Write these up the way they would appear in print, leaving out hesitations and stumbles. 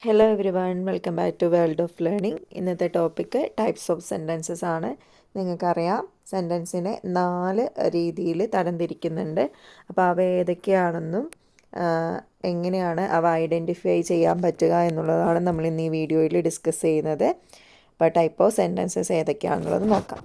Hello everyone, welcome back to world of learning. ഇന്നത്തെ topic types of sentences ആണ്. നിങ്ങൾക്കറിയാം, സെൻറ്റൻസിനെ 4 രീതിയിൽ തരംതിരിക്കുന്നുണ്ട്. അപ്പോൾ അവ ഏതൊക്കെയാണെന്നും എങ്ങനെയാണ് അവ ഐഡൻറ്റിഫൈ ചെയ്യാൻ പറ്റുക എന്നുള്ളതാണ് നമ്മൾ ഇന്ന് ഈ വീഡിയോയിൽ ഡിസ്കസ് ചെയ്യുന്നത്. അപ്പോൾ ടൈപ്പ് ഓഫ് സെൻറ്റൻസസ് ഏതൊക്കെയാണെന്നുള്ളത് നോക്കാം.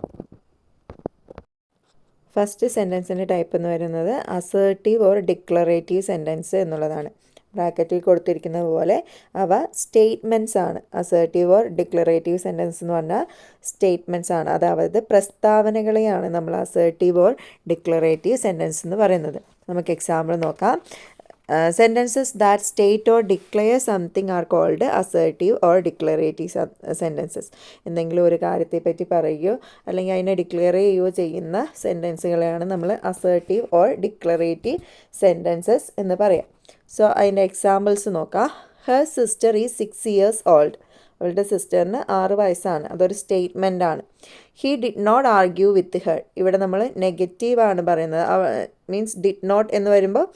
ഫസ്റ്റ് സെൻറ്റൻസിൻ്റെ ടൈപ്പ് എന്ന് പറയുന്നത് അസേർട്ടീവ് ഓർ ഡിക്ലറേറ്റീവ് സെൻറ്റൻസ് എന്നുള്ളതാണ്. ബ്രാക്കറ്റിൽ കൊടുത്തിരിക്കുന്നത് പോലെ അവ സ്റ്റേറ്റ്മെൻറ്റ്സ് ആണ്. അസേർട്ടീവ് ഓർ ഡിക്ലറേറ്റീവ് സെൻറ്റൻസ് എന്ന് പറഞ്ഞാൽ സ്റ്റേറ്റ്മെൻറ്റ്സ് ആണ്. അതായത് പ്രസ്താവനകളെയാണ് നമ്മൾ അസേർട്ടീവ് ഓർ ഡിക്ലറേറ്റീവ് സെൻറ്റൻസ് എന്ന് പറയുന്നത്. നമുക്ക് എക്സാമ്പിൾ നോക്കാം. Sentences that state or declare something are called assertive or declarative sentences. എന്തെങ്കിലും ഒരു കാര്യത്തെ പറ്റി പറയുകയോ അല്ലെങ്കിൽ അതിനെ ഡിക്ലെയർ ചെയ്യുകയോ ചെയ്യുന്ന സെൻറ്റൻസുകളെയാണ് നമ്മൾ അസേർട്ടീവ് ഓർ ഡിക്ലറേറ്റീവ് സെൻറ്റൻസസ് എന്ന് പറയാം. സോ അതിൻ്റെ എക്സാമ്പിൾസ് നോക്കാം. Her sister is 6 years old. അവളുടെ സിസ്റ്ററിന് 6 വയസ്സാണ്. അതൊരു സ്റ്റേറ്റ്മെൻ്റ് ആണ്. He did not argue with her. ഇവിടെ നമ്മൾ നെഗറ്റീവാണ് പറയുന്നത്. മീൻസ് ഡിഡ് നോട്ട് എന്ന് വരുമ്പോൾ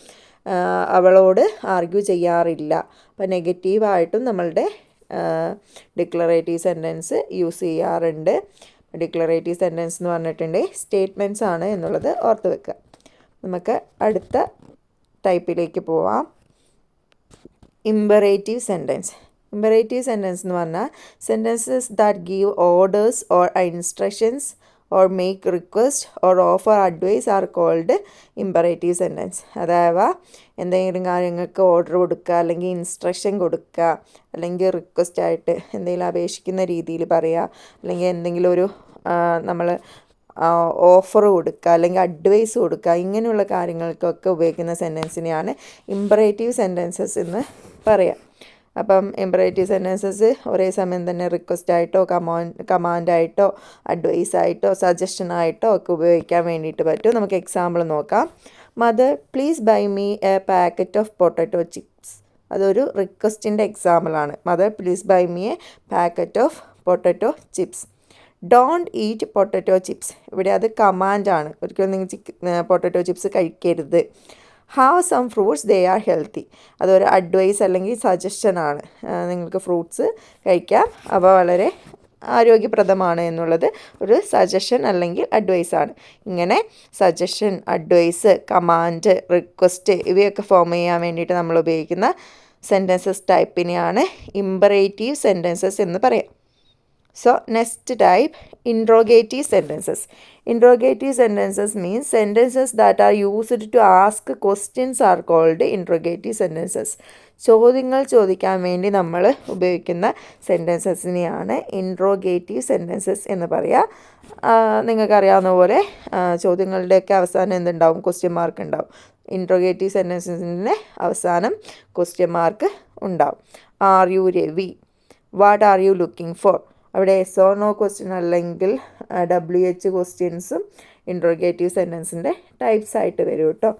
അവളോട് ആർഗ്യൂ ചെയ്യാറില്ല. അപ്പോൾ നെഗറ്റീവായിട്ടും നമ്മളുടെ ഡിക്ലറേറ്റീവ് സെൻറ്റൻസ് യൂസ് ചെയ്യാറുണ്ട്. ഡിക്ലറേറ്റീവ് സെൻറ്റൻസ് എന്ന് പറഞ്ഞിട്ടുണ്ടെങ്കിൽ സ്റ്റേറ്റ്മെൻറ്റ്സ് ആണ് എന്നുള്ളത് ഓർത്ത് വെക്കുക. നമുക്ക് അടുത്ത ടൈപ്പിലേക്ക് പോവാം. Imperative sentence. ഇമ്പറേറ്റീവ് സെൻറ്റൻസ് എന്ന് പറഞ്ഞാൽ sentences that give orders or instructions or make request or offer advice are called imperative sentence. അതായത് എന്തെങ്കിലും കാര്യങ്ങൾക്ക് ഓർഡർ കൊടുക്കുക, അല്ലെങ്കിൽ ഇൻസ്ട്രക്ഷൻ കൊടുക്കുക, അല്ലെങ്കിൽ റിക്വസ്റ്റ് ആയിട്ട് എന്തെങ്കിലും അപേക്ഷിക്കുന്ന രീതിയിൽ പറയുക, അല്ലെങ്കിൽ എന്തെങ്കിലും ഒരു നമ്മൾ ഓഫർ കൊടുക്കുക, അല്ലെങ്കിൽ അഡ്വൈസ് കൊടുക്കുക, ഇങ്ങനെയുള്ള കാര്യങ്ങൾക്കൊക്കെ ഉപയോഗിക്കുന്ന സെൻറ്റൻസിനെയാണ് ഇമ്പറേറ്റീവ് സെൻറ്റൻസസ് എന്ന് പറയാം. അപ്പം ഇമ്പറേറ്റീവ് സെൻറ്റൻസസ് ഒരേ സമയം തന്നെ റിക്വസ്റ്റ് ആയിട്ടോ കമാൻഡായിട്ടോ അഡ്വൈസായിട്ടോ സജഷനായിട്ടോ ഒക്കെ ഉപയോഗിക്കാൻ വേണ്ടിയിട്ട് പറ്റും. നമുക്ക് എക്സാമ്പിൾ നോക്കാം. Mother please buy me a packet of potato chips. അതൊരു റിക്വസ്റ്റിൻ്റെ എക്സാമ്പിളാണ്. Mother please buy me a packet of potato chips. Don't eat potato chips. ഇവിടെ അത് കമാൻഡാണ്. ഒരിക്കലും നിങ്ങൾ പൊട്ടറ്റോ ചിപ്സ് കഴിക്കരുത്. Have some fruits, they are healthy. അതൊരു അഡ്വൈസ് അല്ലെങ്കിൽ സജഷനാണ്. നിങ്ങൾക്ക് ഫ്രൂട്ട്സ് കഴിക്കാം, അവ വളരെ ആരോഗ്യപ്രദമാണ് എന്നുള്ളത് ഒരു സജഷൻ അല്ലെങ്കിൽ അഡ്വൈസാണ്. ഇങ്ങനെ സജഷൻ, അഡ്വൈസ്, കമാൻഡ്, റിക്വസ്റ്റ് ഇവയൊക്കെ ഫോം ചെയ്യാൻ വേണ്ടിയിട്ട് നമ്മൾ ഉപയോഗിക്കുന്ന സെൻറ്റൻസസ് ടൈപ്പിനെയാണ് ഇമ്പറേറ്റീവ് സെൻറ്റൻസസ് എന്ന് പറയാം. So next type, interrogative sentences. Interrogative sentences means sentences that are used to ask questions are called interrogative sentences. ചോദ്യങ്ങൾ ചോദിക്കാൻ വേണ്ടി നമ്മൾ ഉപയോഗിക്കുന്ന സെൻറ്റൻസസിനെയാണ് ഇൻട്രോഗേറ്റീവ് സെൻറ്റൻസസ് എന്ന് പറയുക. നിങ്ങൾക്കറിയാവുന്ന പോലെ ചോദ്യങ്ങളുടെയൊക്കെ അവസാനം എന്തുണ്ടാവും? ക്വസ്റ്റ്യൻ മാർക്ക് ഉണ്ടാവും. ഇൻട്രോഗേറ്റീവ് സെൻറ്റൻസസിൻ്റെ അവസാനം ക്വസ്റ്റ്യൻ മാർക്ക് ഉണ്ടാവും. Are you Ravi? What are you looking for? അവിടെ എസ് ഓർ നോ ക്വസ്റ്റ്യൻ അല്ലെങ്കിൽ WH ക്വസ്റ്റ്യൻസും ഇൻട്രോഗേറ്റീവ് സെൻറ്റൻസിൻ്റെ ടൈപ്സ് ആയിട്ട് വരും കേട്ടോ.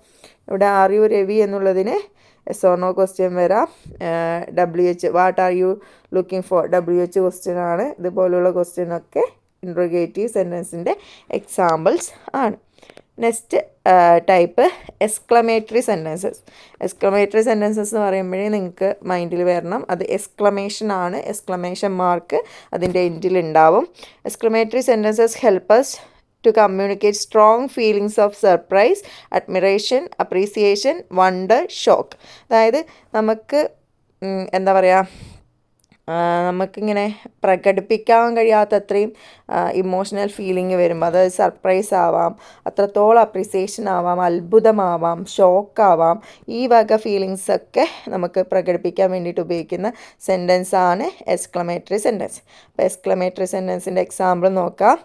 ഇവിടെ ആർ യു രവി എന്നുള്ളതിന് എസ് ഓർ നോ ക്വസ്റ്റ്യൻ വരാം. WH what are you looking for WH question ആണ്. ഇതുപോലുള്ള ക്വസ്റ്റ്യനൊക്കെ ഇൻട്രോഗേറ്റീവ് സെൻറ്റൻസിൻ്റെ എക്സാമ്പിൾസ് ആണ്. Next type exclamatory sentences. Exclamatory sentences എന്ന് പറയുമ്പോഴേ നിങ്ങൾക്ക് മൈൻഡിൽ വരണം, അത് എക്സ്ക്ലമേഷൻ ആണ്. എക്സ്ക്ലമേഷൻ മാർക്ക് അതിൻ്റെ എൻഡിൽ ഉണ്ടാവും. Exclamatory sentences help us to communicate strong feelings of surprise, admiration, appreciation, wonder, shock. അതായത് നമുക്ക് എന്താ പറയുക, നമുക്കിങ്ങനെ പ്രകടിപ്പിക്കാൻ കഴിയാത്ത അത്രയും ഇമോഷണൽ ഫീലിംഗ് വരുമ്പോൾ, അതായത് സർപ്രൈസ് ആവാം, അത്രത്തോളം അപ്രീസിയേഷൻ ആവാം, അത്ഭുതമാവാം, ഷോക്കാവാം, ഈ വക ഫീലിങ്സൊക്കെ നമുക്ക് പ്രകടിപ്പിക്കാൻ വേണ്ടിയിട്ട് ഉപയോഗിക്കുന്ന സെൻറ്റൻസാണ് എക്സ്ക്ലമേറ്ററി സെൻറ്റൻസ്. അപ്പോൾ എക്സ്ക്ലമേറ്ററി സെൻറ്റൻസിൻ്റെ എക്സാമ്പിൾ നോക്കാം.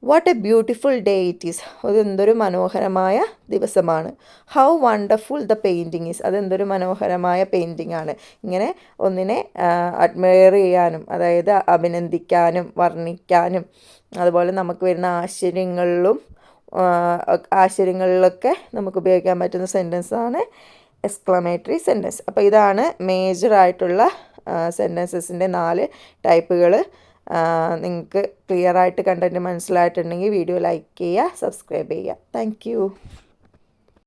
What A beautiful day it is. അതെന്തൊരു മനോഹരമായ ദിവസമാണ്. How wonderful the painting is. അതെന്തൊരു മനോഹരമായ പെയിൻറ്റിംഗ് ആണ്. ഇങ്ങനെ ഒന്നിനെ അഡ്മയർ ചെയ്യാനും, അതായത് അഭിനന്ദിക്കാനും വർണ്ണിക്കാനും, അതുപോലെ നമുക്ക് വരുന്ന ആശ്ചര്യങ്ങളിലൊക്കെ നമുക്ക് ഉപയോഗിക്കാൻ പറ്റുന്ന സെൻറ്റൻസാണ് എക്സ്ക്ലമേറ്ററി സെൻറ്റൻസ്. അപ്പോൾ ഇതാണ് മേജറായിട്ടുള്ള സെൻറ്റൻസസിൻ്റെ 4 ടൈപ്പുകൾ. നിങ്ങൾക്ക് ക്ലിയറായിട്ട് കണ്ടൻറ്റ് മനസ്സിലായിട്ടുണ്ടെങ്കിൽ വീഡിയോ ലൈക്ക് ചെയ്യുക, സബ്സ്ക്രൈബ് ചെയ്യുക. താങ്ക്